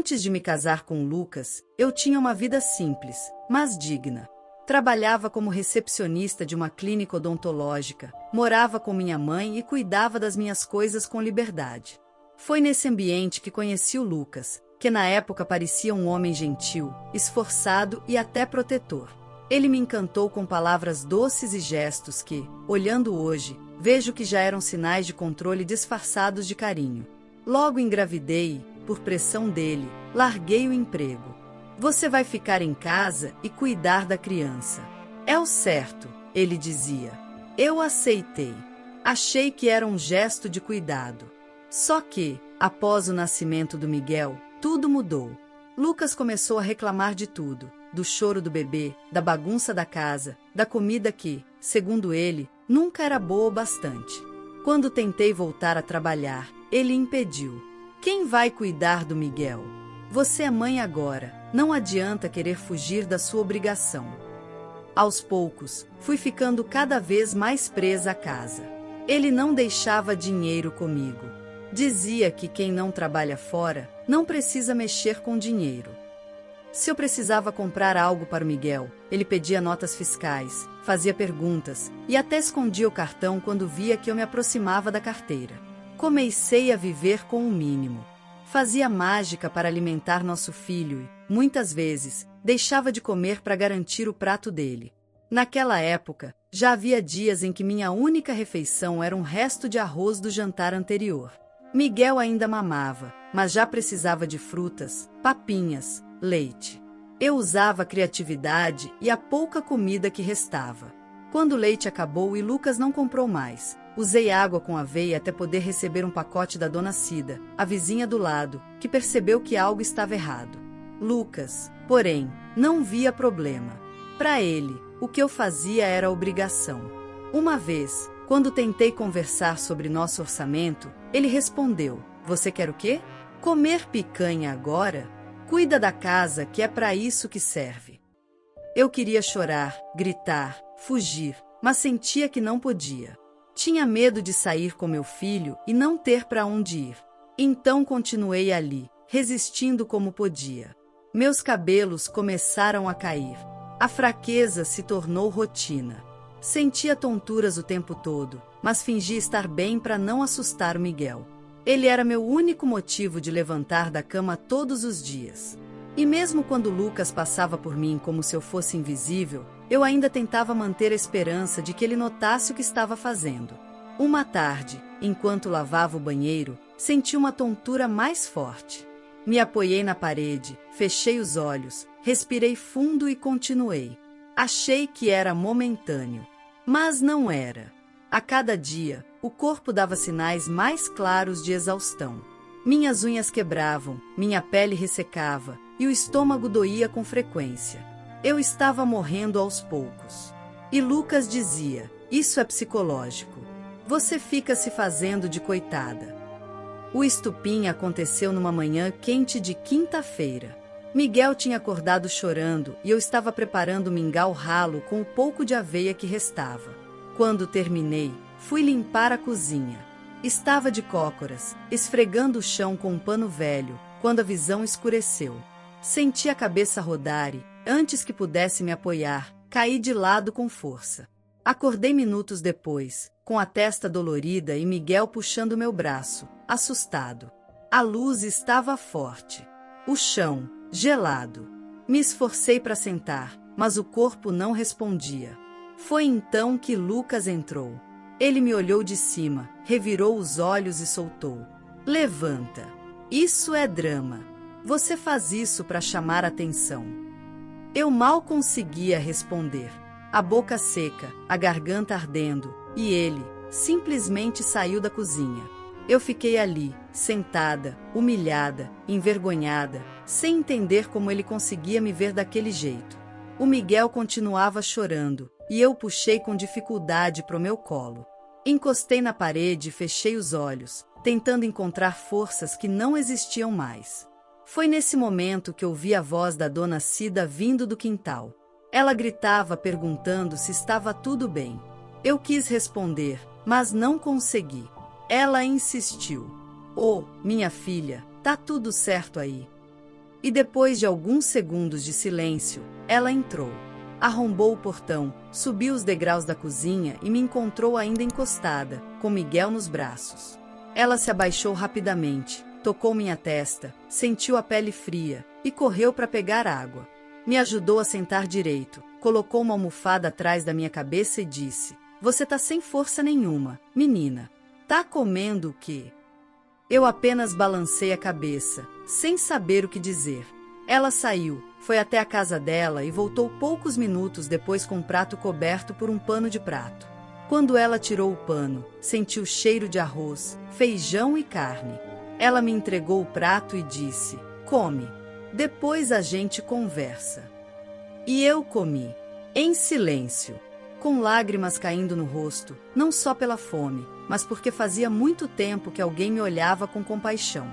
Antes de me casar com Lucas, eu tinha uma vida simples, mas digna. Trabalhava como recepcionista de uma clínica odontológica, morava com minha mãe e cuidava das minhas coisas com liberdade. Foi nesse ambiente que conheci o Lucas, que na época parecia um homem gentil, esforçado e até protetor. Ele me encantou com palavras doces e gestos que, olhando hoje, vejo que já eram sinais de controle disfarçados de carinho. Logo engravidei e, por pressão dele, larguei o emprego. Você vai ficar em casa e cuidar da criança. É o certo, ele dizia. Eu aceitei. Achei que era um gesto de cuidado. Só que, após o nascimento do Miguel, tudo mudou. Lucas começou a reclamar de tudo, do choro do bebê, da bagunça da casa, da comida que, segundo ele, nunca era boa o bastante. Quando tentei voltar a trabalhar, ele impediu. Quem vai cuidar do Miguel? Você é mãe agora, não adianta querer fugir da sua obrigação. Aos poucos, fui ficando cada vez mais presa à casa. Ele não deixava dinheiro comigo. Dizia que quem não trabalha fora, não precisa mexer com dinheiro. Se eu precisava comprar algo para o Miguel, ele pedia notas fiscais, fazia perguntas e até escondia o cartão quando via que eu me aproximava da carteira. Comecei a viver com o mínimo. Fazia mágica para alimentar nosso filho e, muitas vezes, deixava de comer para garantir o prato dele. Naquela época, já havia dias em que minha única refeição era um resto de arroz do jantar anterior. Miguel ainda mamava, mas já precisava de frutas, papinhas, leite. Eu usava a criatividade e a pouca comida que restava. Quando o leite acabou e Lucas não comprou mais, usei água com aveia até poder receber um pacote da dona Cida, a vizinha do lado, que percebeu que algo estava errado. Lucas, porém, não via problema. Para ele, o que eu fazia era obrigação. Uma vez, quando tentei conversar sobre nosso orçamento, ele respondeu: "Você quer o quê? Comer picanha agora? Cuida da casa, que é para isso que serve." Eu queria chorar, gritar, fugir, mas sentia que não podia. Tinha medo de sair com meu filho e não ter para onde ir. Então continuei ali, resistindo como podia. Meus cabelos começaram a cair. A fraqueza se tornou rotina. Sentia tonturas o tempo todo, mas fingia estar bem para não assustar o Miguel. Ele era meu único motivo de levantar da cama todos os dias. E mesmo quando Lucas passava por mim como se eu fosse invisível, eu ainda tentava manter a esperança de que ele notasse o que estava fazendo. Uma tarde, enquanto lavava o banheiro, senti uma tontura mais forte. Me apoiei na parede, fechei os olhos, respirei fundo e continuei. Achei que era momentâneo. Mas não era. A cada dia, o corpo dava sinais mais claros de exaustão. Minhas unhas quebravam, minha pele ressecava e o estômago doía com frequência. Eu estava morrendo aos poucos. E Lucas dizia: "Isso é psicológico. Você fica se fazendo de coitada." O estupim aconteceu numa manhã quente de quinta-feira. Miguel tinha acordado chorando e eu estava preparando mingau ralo com o pouco de aveia que restava. Quando terminei, fui limpar a cozinha. Estava de cócoras, esfregando o chão com um pano velho, quando a visão escureceu. Senti a cabeça rodar e, antes que pudesse me apoiar, caí de lado com força. Acordei minutos depois, com a testa dolorida e Miguel puxando meu braço, assustado. A luz estava forte. O chão, gelado. Me esforcei para sentar, mas o corpo não respondia. Foi então que Lucas entrou. Ele me olhou de cima, revirou os olhos e soltou: "Levanta. Isso é drama. Você faz isso para chamar atenção." Eu mal conseguia responder. A boca seca, a garganta ardendo, e ele simplesmente saiu da cozinha. Eu fiquei ali, sentada, humilhada, envergonhada, sem entender como ele conseguia me ver daquele jeito. O Miguel continuava chorando, e eu puxei com dificuldade pro meu colo. Encostei na parede e fechei os olhos, tentando encontrar forças que não existiam mais. Foi nesse momento que ouvi a voz da dona Cida vindo do quintal. Ela gritava perguntando se estava tudo bem. Eu quis responder, mas não consegui. Ela insistiu: "Oh, minha filha, tá tudo certo aí." E depois de alguns segundos de silêncio, ela entrou. Arrombou o portão, subiu os degraus da cozinha e me encontrou ainda encostada, com Miguel nos braços. Ela se abaixou rapidamente, tocou minha testa, sentiu a pele fria e correu para pegar água. Me ajudou a sentar direito, colocou uma almofada atrás da minha cabeça e disse: "Você tá sem força nenhuma, menina. Tá comendo o quê?" Eu apenas balancei a cabeça, sem saber o que dizer. Ela saiu, foi até a casa dela e voltou poucos minutos depois com um prato coberto por um pano de prato. Quando ela tirou o pano, senti o cheiro de arroz, feijão e carne. Ela me entregou o prato e disse: "Come. Depois a gente conversa." E eu comi, em silêncio, com lágrimas caindo no rosto, não só pela fome, mas porque fazia muito tempo que alguém me olhava com compaixão.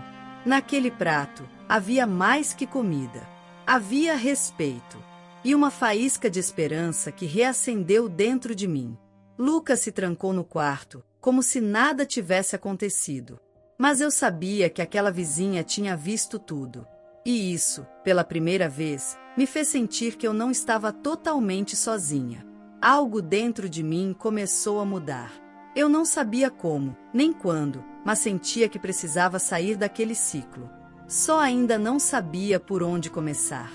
Naquele prato, havia mais que comida. Havia respeito. E uma faísca de esperança que reacendeu dentro de mim. Lucas se trancou no quarto, como se nada tivesse acontecido. Mas eu sabia que aquela vizinha tinha visto tudo. E isso, pela primeira vez, me fez sentir que eu não estava totalmente sozinha. Algo dentro de mim começou a mudar. Eu não sabia como, nem quando, mas sentia que precisava sair daquele ciclo. Só ainda não sabia por onde começar.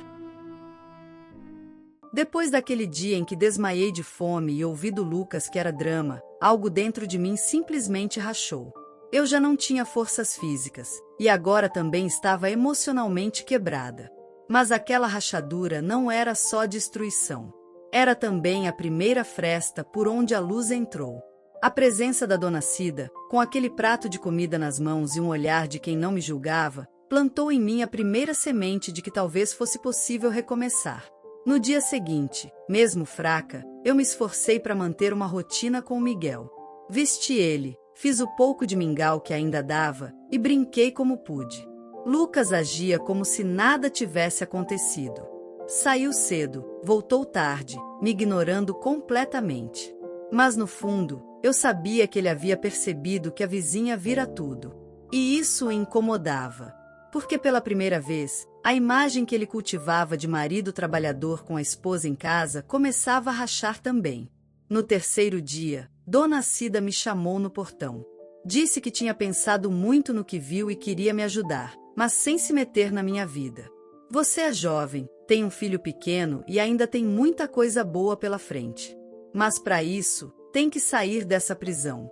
Depois daquele dia em que desmaiei de fome e ouvi do Lucas que era drama, algo dentro de mim simplesmente rachou. Eu já não tinha forças físicas, e agora também estava emocionalmente quebrada. Mas aquela rachadura não era só destruição. Era também a primeira fresta por onde a luz entrou. A presença da dona Cida, com aquele prato de comida nas mãos e um olhar de quem não me julgava, plantou em mim a primeira semente de que talvez fosse possível recomeçar. No dia seguinte, mesmo fraca, eu me esforcei para manter uma rotina com o Miguel. Vesti ele, fiz o pouco de mingau que ainda dava e brinquei como pude. Lucas agia como se nada tivesse acontecido. Saiu cedo, voltou tarde, me ignorando completamente. Mas no fundo, eu sabia que ele havia percebido que a vizinha vira tudo. E isso o incomodava. Porque pela primeira vez, a imagem que ele cultivava de marido trabalhador com a esposa em casa começava a rachar também. No terceiro dia, Dona Cida me chamou no portão. Disse que tinha pensado muito no que viu e queria me ajudar, mas sem se meter na minha vida. Você é jovem, tem um filho pequeno e ainda tem muita coisa boa pela frente. Mas para isso, tem que sair dessa prisão.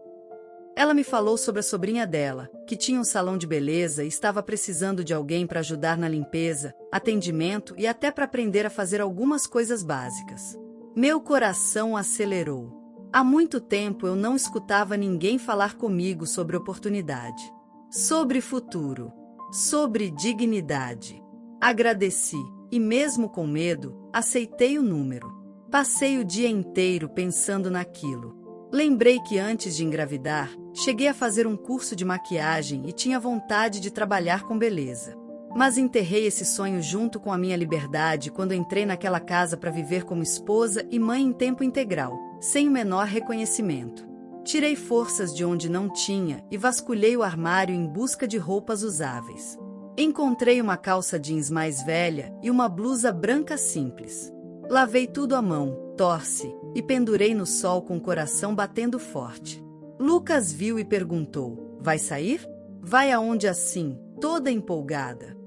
Ela me falou sobre a sobrinha dela, que tinha um salão de beleza e estava precisando de alguém para ajudar na limpeza, atendimento e até para aprender a fazer algumas coisas básicas. Meu coração acelerou. Há muito tempo eu não escutava ninguém falar comigo sobre oportunidade, sobre futuro, sobre dignidade. Agradeci, e mesmo com medo, aceitei o número. Passei o dia inteiro pensando naquilo. Lembrei que antes de engravidar, cheguei a fazer um curso de maquiagem e tinha vontade de trabalhar com beleza. Mas enterrei esse sonho junto com a minha liberdade quando entrei naquela casa para viver como esposa e mãe em tempo integral, sem o menor reconhecimento. Tirei forças de onde não tinha e vasculhei o armário em busca de roupas usáveis. Encontrei uma calça jeans mais velha e uma blusa branca simples. Lavei tudo à mão, torce, e pendurei no sol com o coração batendo forte. Lucas viu e perguntou: "Vai sair? Vai aonde assim, toda empolgada?"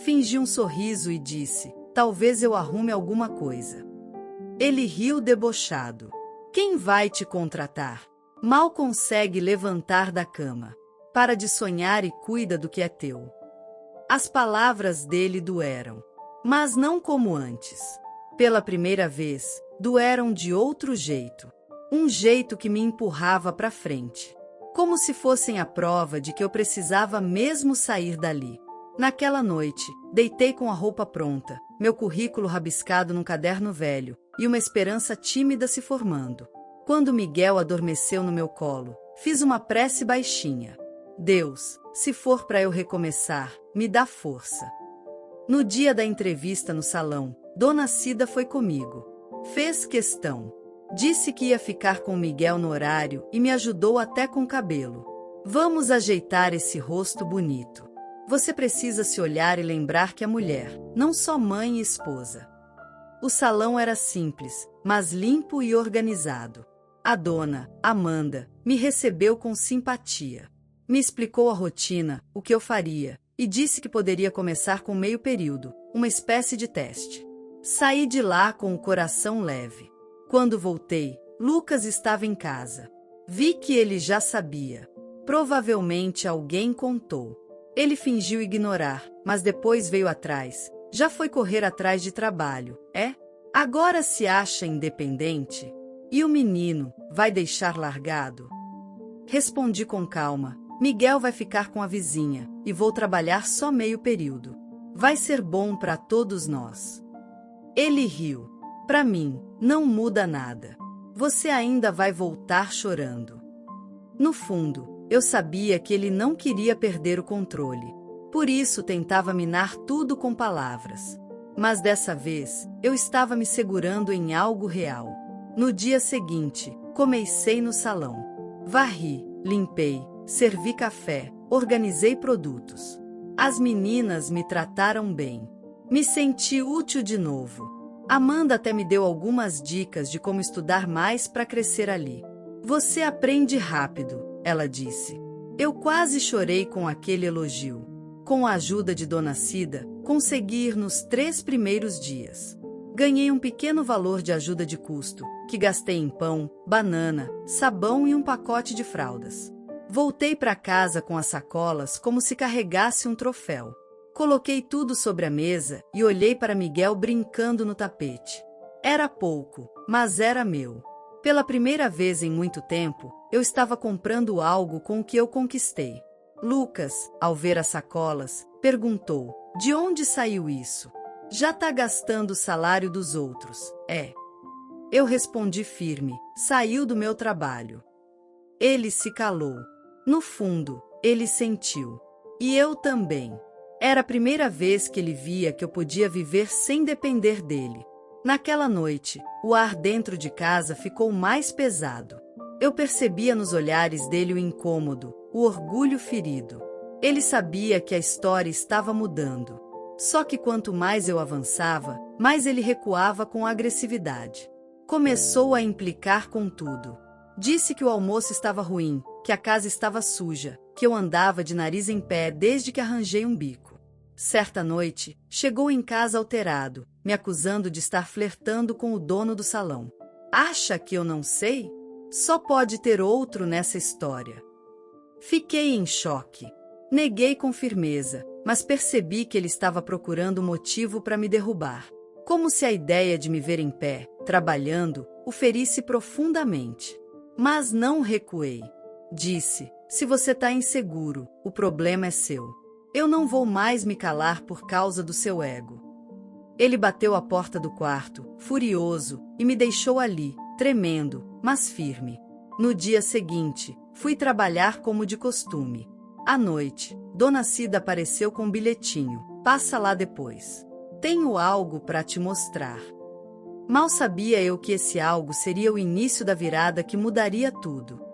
Fingi um sorriso e disse: "Talvez eu arrume alguma coisa." Ele riu debochado. "Quem vai te contratar? Mal consegue levantar da cama. Para de sonhar e cuida do que é teu." As palavras dele doeram, mas não como antes. Pela primeira vez, doeram de outro jeito. Um jeito que me empurrava para frente. Como se fossem a prova de que eu precisava mesmo sair dali. Naquela noite, deitei com a roupa pronta, meu currículo rabiscado num caderno velho, e uma esperança tímida se formando. Quando Miguel adormeceu no meu colo, fiz uma prece baixinha. "Deus, se for para eu recomeçar, me dá força." No dia da entrevista no salão, Dona Cida foi comigo. Fez questão. Disse que ia ficar com Miguel no horário e me ajudou até com o cabelo. "Vamos ajeitar esse rosto bonito. Você precisa se olhar e lembrar que é mulher, não só mãe e esposa. O salão era simples, mas limpo e organizado. A dona, Amanda, me recebeu com simpatia. Me explicou a rotina, o que eu faria, e disse que poderia começar com meio período, uma espécie de teste. Saí de lá com o coração leve. Quando voltei, Lucas estava em casa. Vi que ele já sabia. Provavelmente alguém contou. Ele fingiu ignorar, mas depois veio atrás. Já foi correr atrás de trabalho, é? Agora se acha independente? E o menino, vai deixar largado? Respondi com calma. Miguel vai ficar com a vizinha, e vou trabalhar só meio período. Vai ser bom para todos nós. Ele riu. Para mim, não muda nada. Você ainda vai voltar chorando. No fundo, eu sabia que ele não queria perder o controle. Por isso tentava minar tudo com palavras. Mas dessa vez, eu estava me segurando em algo real. No dia seguinte, comecei no salão. Varri, limpei, servi café, organizei produtos. As meninas me trataram bem. Me senti útil de novo. Amanda até me deu algumas dicas de como estudar mais para crescer ali. Você aprende rápido, ela disse. Eu quase chorei com aquele elogio. Com a ajuda de Dona Cida, consegui ir nos 3 primeiros dias. Ganhei um pequeno valor de ajuda de custo, que gastei em pão, banana, sabão e um pacote de fraldas. Voltei para casa com as sacolas como se carregasse um troféu. Coloquei tudo sobre a mesa e olhei para Miguel brincando no tapete. Era pouco, mas era meu. Pela primeira vez em muito tempo, eu estava comprando algo com o que eu conquistei. Lucas, ao ver as sacolas, perguntou: de onde saiu isso? Já tá gastando o salário dos outros, é? Eu respondi firme: saiu do meu trabalho. Ele se calou. No fundo, ele sentiu. E eu também. Era a primeira vez que ele via que eu podia viver sem depender dele. Naquela noite, o ar dentro de casa ficou mais pesado. Eu percebia nos olhares dele o incômodo, o orgulho ferido. Ele sabia que a história estava mudando. Só que quanto mais eu avançava, mais ele recuava com agressividade. Começou a implicar com tudo. Disse que o almoço estava ruim, que a casa estava suja, que eu andava de nariz em pé desde que arranjei um bico. Certa noite, chegou em casa alterado, me acusando de estar flertando com o dono do salão. Acha que eu não sei? Só pode ter outro nessa história. Fiquei em choque. Neguei com firmeza, mas percebi que ele estava procurando motivo para me derrubar. Como se a ideia de me ver em pé, trabalhando, o ferisse profundamente. Mas não recuei. Disse: se você está inseguro, o problema é seu. Eu não vou mais me calar por causa do seu ego. Ele bateu a porta do quarto, furioso, e me deixou ali, tremendo, mas firme. No dia seguinte, fui trabalhar como de costume. À noite, Dona Cida apareceu com um bilhetinho: passa lá depois. Tenho algo para te mostrar. Mal sabia eu que esse algo seria o início da virada que mudaria tudo.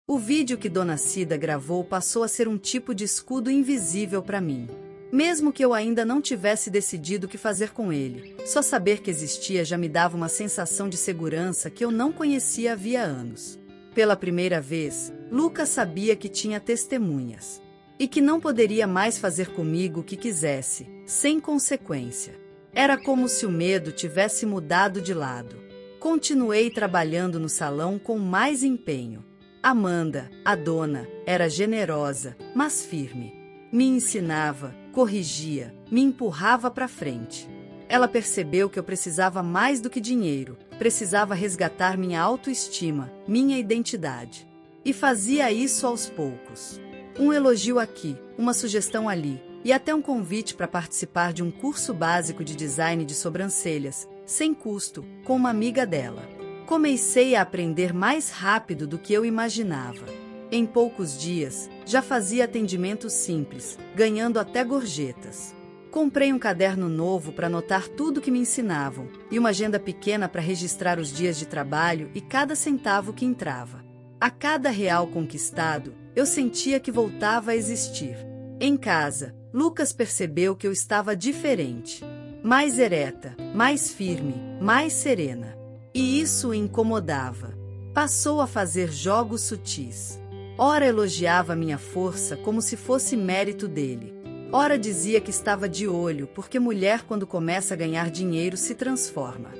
O vídeo que Dona Cida gravou passou a ser um tipo de escudo invisível para mim. Mesmo que eu ainda não tivesse decidido o que fazer com ele, só saber que existia já me dava uma sensação de segurança que eu não conhecia havia anos. Pela primeira vez, Lucas sabia que tinha testemunhas. E que não poderia mais fazer comigo o que quisesse, sem consequência. Era como se o medo tivesse mudado de lado. Continuei trabalhando no salão com mais empenho. Amanda, a dona, era generosa, mas firme. Me ensinava, corrigia, me empurrava para frente. Ela percebeu que eu precisava mais do que dinheiro, precisava resgatar minha autoestima, minha identidade. E fazia isso aos poucos. Um elogio aqui, uma sugestão ali, e até um convite para participar de um curso básico de design de sobrancelhas, sem custo, com uma amiga dela. Comecei a aprender mais rápido do que eu imaginava. Em poucos dias, já fazia atendimentos simples, ganhando até gorjetas. Comprei um caderno novo para anotar tudo que me ensinavam, e uma agenda pequena para registrar os dias de trabalho e cada centavo que entrava. A cada real conquistado, eu sentia que voltava a existir. Em casa, Lucas percebeu que eu estava diferente. Mais ereta, mais firme, mais serena. E isso o incomodava. Passou a fazer jogos sutis. Ora elogiava minha força como se fosse mérito dele. Ora dizia que estava de olho porque mulher quando começa a ganhar dinheiro se transforma.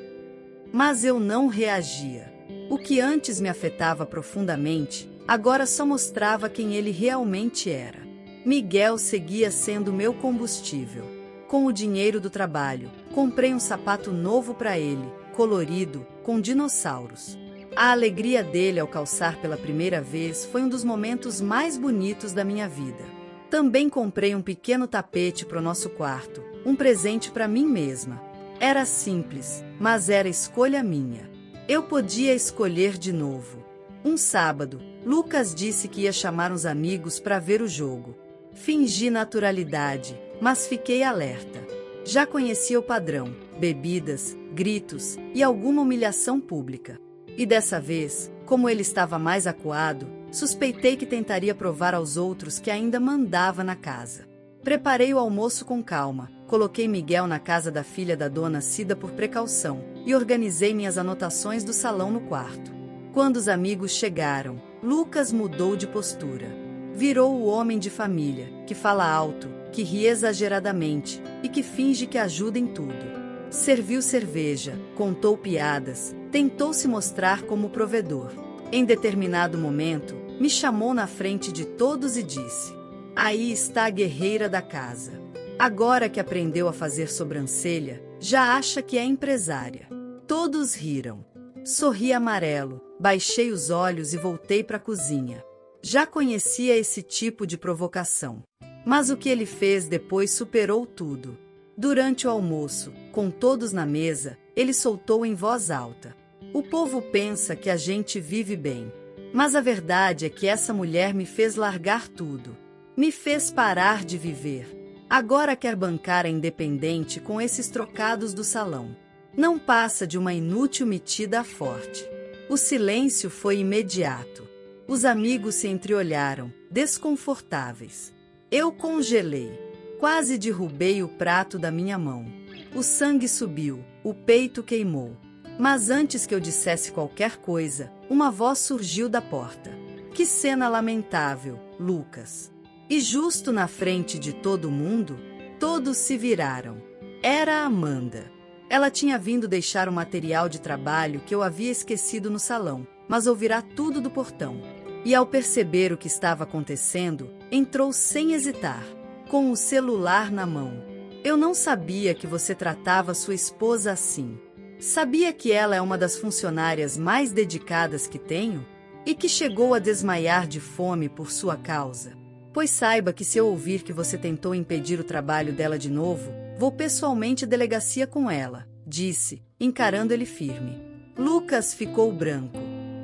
Mas eu não reagia. O que antes me afetava profundamente, agora só mostrava quem ele realmente era. Miguel seguia sendo meu combustível. Com o dinheiro do trabalho, comprei um sapato novo para ele, colorido, com dinossauros. A alegria dele ao calçar pela primeira vez foi um dos momentos mais bonitos da minha vida. Também comprei um pequeno tapete para o nosso quarto, um presente para mim mesma. Era simples, mas era escolha minha. Eu podia escolher de novo. Um sábado, Lucas disse que ia chamar uns amigos para ver o jogo. Fingi naturalidade, mas fiquei alerta. Já conhecia o padrão: bebidas, gritos e alguma humilhação pública. E dessa vez, como ele estava mais acuado, suspeitei que tentaria provar aos outros que ainda mandava na casa. Preparei o almoço com calma, coloquei Miguel na casa da filha da dona Cida por precaução e organizei minhas anotações do salão no quarto. Quando os amigos chegaram, Lucas mudou de postura. Virou o homem de família, que fala alto, que ri exageradamente e que finge que ajuda em tudo. Serviu cerveja, contou piadas, tentou se mostrar como provedor. Em determinado momento, me chamou na frente de todos e disse: "Aí está a guerreira da casa. Agora que aprendeu a fazer sobrancelha, já acha que é empresária." Todos riram. Sorri amarelo, baixei os olhos e voltei para a cozinha. Já conhecia esse tipo de provocação. Mas o que ele fez depois superou tudo. Durante o almoço, com todos na mesa, ele soltou em voz alta: "O povo pensa que a gente vive bem. Mas a verdade é que essa mulher me fez largar tudo. Me fez parar de viver. Agora quer bancar a independente com esses trocados do salão. Não passa de uma inútil metida a forte." O silêncio foi imediato. Os amigos se entreolharam, desconfortáveis. Eu congelei. Quase derrubei o prato da minha mão. O sangue subiu, o peito queimou. Mas antes que eu dissesse qualquer coisa, uma voz surgiu da porta. "Que cena lamentável, Lucas." E justo na frente de todo mundo, todos se viraram. Era a Amanda. Ela tinha vindo deixar o material de trabalho que eu havia esquecido no salão, mas ouvirá tudo do portão. E ao perceber o que estava acontecendo, entrou sem hesitar, com o celular na mão. "Eu não sabia que você tratava sua esposa assim. Sabia que ela é uma das funcionárias mais dedicadas que tenho? E que chegou a desmaiar de fome por sua causa? Pois saiba que se eu ouvir que você tentou impedir o trabalho dela de novo, vou pessoalmente à delegacia com ela", disse, encarando ele firme. Lucas ficou branco.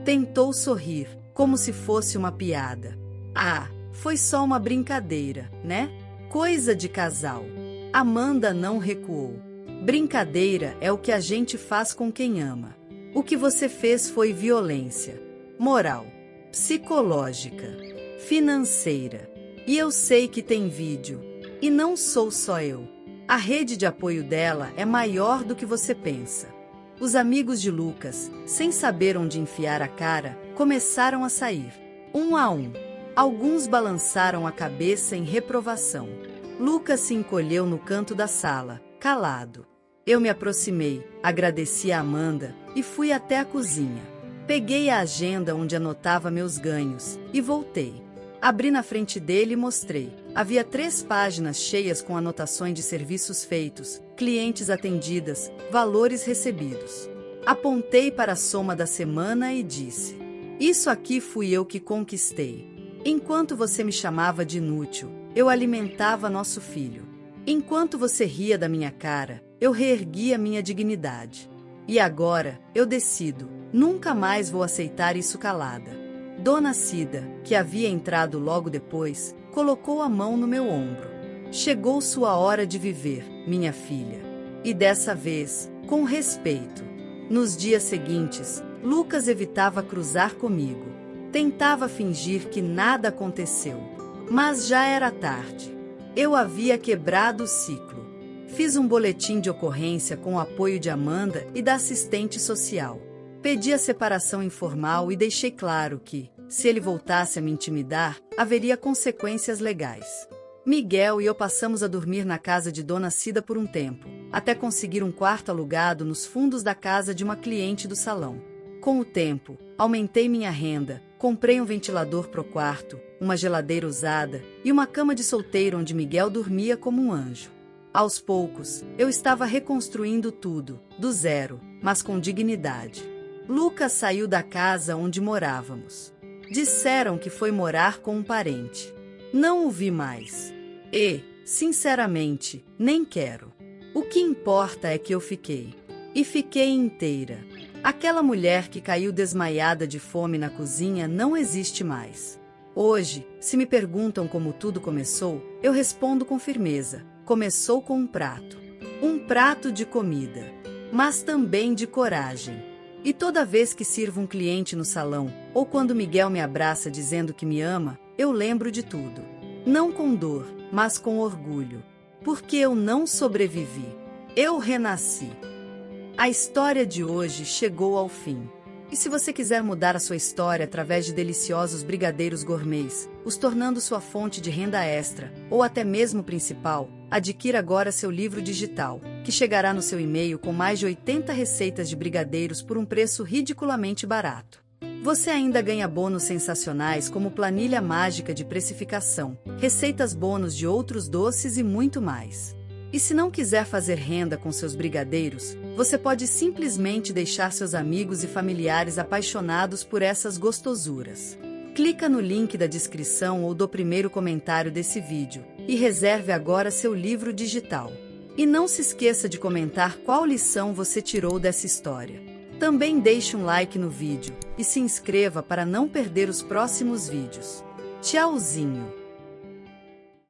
Tentou sorrir, como se fosse uma piada. "Ah, foi só uma brincadeira, né? Coisa de casal." Amanda não recuou. "Brincadeira é o que a gente faz com quem ama. O que você fez foi violência. Moral, psicológica, financeira. E eu sei que tem vídeo. E não sou só eu. A rede de apoio dela é maior do que você pensa." Os amigos de Lucas, sem saber onde enfiar a cara, começaram a sair, um a um. Alguns balançaram a cabeça em reprovação. Lucas se encolheu no canto da sala, calado. Eu me aproximei, agradeci a Amanda e fui até a cozinha. Peguei a agenda onde anotava meus ganhos e voltei. Abri na frente dele e mostrei. Havia 3 páginas cheias com anotações de serviços feitos, clientes atendidas, valores recebidos. Apontei para a soma da semana e disse: "Isso aqui fui eu que conquistei. Enquanto você me chamava de inútil, eu alimentava nosso filho. Enquanto você ria da minha cara, eu reerguia minha dignidade. E agora, eu decido, nunca mais vou aceitar isso calada." Dona Cida, que havia entrado logo depois, colocou a mão no meu ombro. "Chegou sua hora de viver, minha filha." E dessa vez, com respeito. Nos dias seguintes, Lucas evitava cruzar comigo. Tentava fingir que nada aconteceu, mas já era tarde. Eu havia quebrado o ciclo. Fiz um boletim de ocorrência com o apoio de Amanda e da assistente social. Pedi a separação informal e deixei claro que, se ele voltasse a me intimidar, haveria consequências legais. Miguel e eu passamos a dormir na casa de Dona Cida por um tempo, até conseguir um quarto alugado nos fundos da casa de uma cliente do salão. Com o tempo, aumentei minha renda, comprei um ventilador pro quarto, uma geladeira usada e uma cama de solteiro onde Miguel dormia como um anjo. Aos poucos, eu estava reconstruindo tudo, do zero, mas com dignidade. Lucas saiu da casa onde morávamos. Disseram que foi morar com um parente. Não o vi mais. E, sinceramente, nem quero. O que importa é que eu fiquei. E fiquei inteira. Aquela mulher que caiu desmaiada de fome na cozinha não existe mais. Hoje, se me perguntam como tudo começou, eu respondo com firmeza. Começou com um prato. Um prato de comida. Mas também de coragem. E toda vez que sirvo um cliente no salão, ou quando Miguel me abraça dizendo que me ama, eu lembro de tudo. Não com dor, mas com orgulho. Porque eu não sobrevivi. Eu renasci. A história de hoje chegou ao fim. E se você quiser mudar a sua história através de deliciosos brigadeiros gourmets, os tornando sua fonte de renda extra, ou até mesmo principal, adquira agora seu livro digital, que chegará no seu e-mail com mais de 80 receitas de brigadeiros por um preço ridiculamente barato. Você ainda ganha bônus sensacionais como planilha mágica de precificação, receitas bônus de outros doces e muito mais. E se não quiser fazer renda com seus brigadeiros, você pode simplesmente deixar seus amigos e familiares apaixonados por essas gostosuras. Clica no link da descrição ou do primeiro comentário desse vídeo e reserve agora seu livro digital. E não se esqueça de comentar qual lição você tirou dessa história. Também deixe um like no vídeo e se inscreva para não perder os próximos vídeos. Tchauzinho!